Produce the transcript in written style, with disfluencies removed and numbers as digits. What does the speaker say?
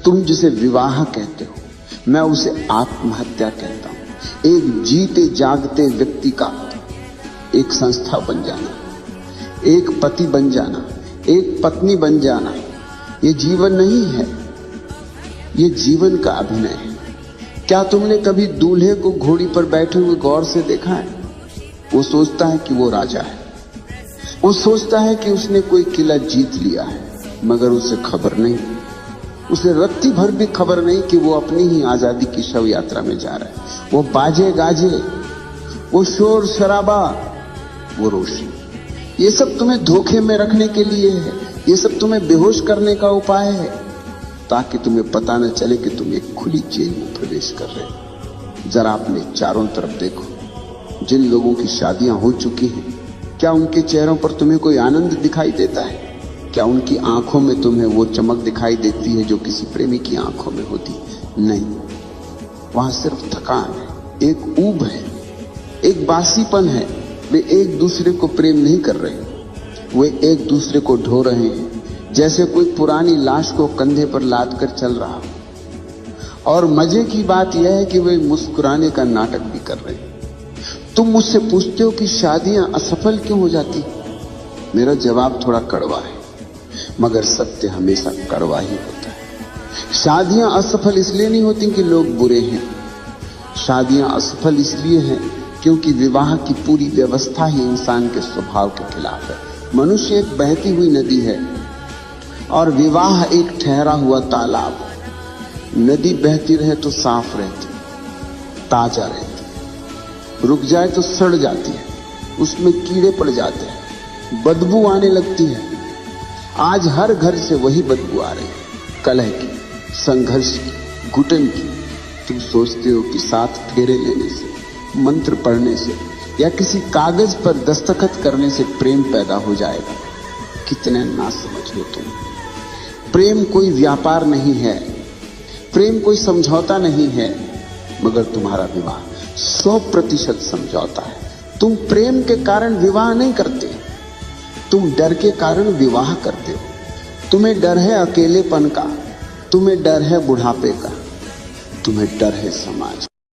तुम जिसे विवाह कहते हो, मैं उसे आत्महत्या कहता हूं। एक जीते जागते व्यक्ति का एक संस्था बन जाना, एक पति बन जाना, एक पत्नी बन जाना, ये जीवन नहीं है, ये जीवन का अभिनय है। क्या तुमने कभी दूल्हे को घोड़ी पर बैठे हुए गौर से देखा है? वो सोचता है कि वो राजा है, वो सोचता है कि उसने कोई किला जीत लिया है, मगर उसे खबर नहीं, उसे रत्ती भर भी खबर नहीं कि वो अपनी ही आजादी की शव यात्रा में जा रहा है। वो बाजे गाजे, वो शोर शराबा, वो रोशनी, ये सब तुम्हें धोखे में रखने के लिए है, ये सब तुम्हें बेहोश करने का उपाय है, ताकि तुम्हें पता न चले कि तुम एक खुली जेल में प्रवेश कर रहे हो। जरा अपने चारों तरफ देखो, जिन लोगों की शादियां हो चुकी हैं, क्या उनके चेहरों पर तुम्हें कोई आनंद दिखाई देता है? क्या उनकी आंखों में तुम्हें वो चमक दिखाई देती है जो किसी प्रेमी की आंखों में होती? नहीं, वहां सिर्फ थकान है, एक ऊब है, एक बासीपन है। वे एक दूसरे को प्रेम नहीं कर रहे, वे एक दूसरे को ढो रहे हैं, जैसे कोई पुरानी लाश को कंधे पर लाद कर चल रहा हो। और मजे की बात यह है कि वे मुस्कुराने का नाटक भी कर रहे हैं। तुम मुझसे पूछते हो कि शादियां असफल क्यों हो जाती? मेरा जवाब थोड़ा कड़वा है, मगर सत्य हमेशा कड़वा ही होता है। शादियां असफल इसलिए नहीं होती कि लोग बुरे हैं, शादियां असफल इसलिए हैं क्योंकि विवाह की पूरी व्यवस्था ही इंसान के स्वभाव के खिलाफ है। मनुष्य एक बहती हुई नदी है और विवाह एक ठहरा हुआ तालाब। नदी बहती रहे तो साफ रहती, ताजा रहती, रुक जाए तो सड़ जाती है, उसमें कीड़े पड़ जाते हैं, बदबू आने लगती है। आज हर घर से वही बदबू आ रही है, कलह की, संघर्ष की, घुटन की। तुम सोचते हो कि 7 फेरे लेने से, मंत्र पढ़ने से या किसी कागज पर दस्तखत करने से प्रेम पैदा हो जाएगा। कितने नासमझ हो तुम। प्रेम कोई व्यापार नहीं है, प्रेम कोई समझौता नहीं है, मगर तुम्हारा विवाह 100% समझौता है। तुम प्रेम के कारण विवाह नहीं करते, तुम डर के कारण विवाह करते हो। तुम्हें डर है अकेलेपन का, तुम्हें डर है बुढ़ापे का, तुम्हें डर है समाज।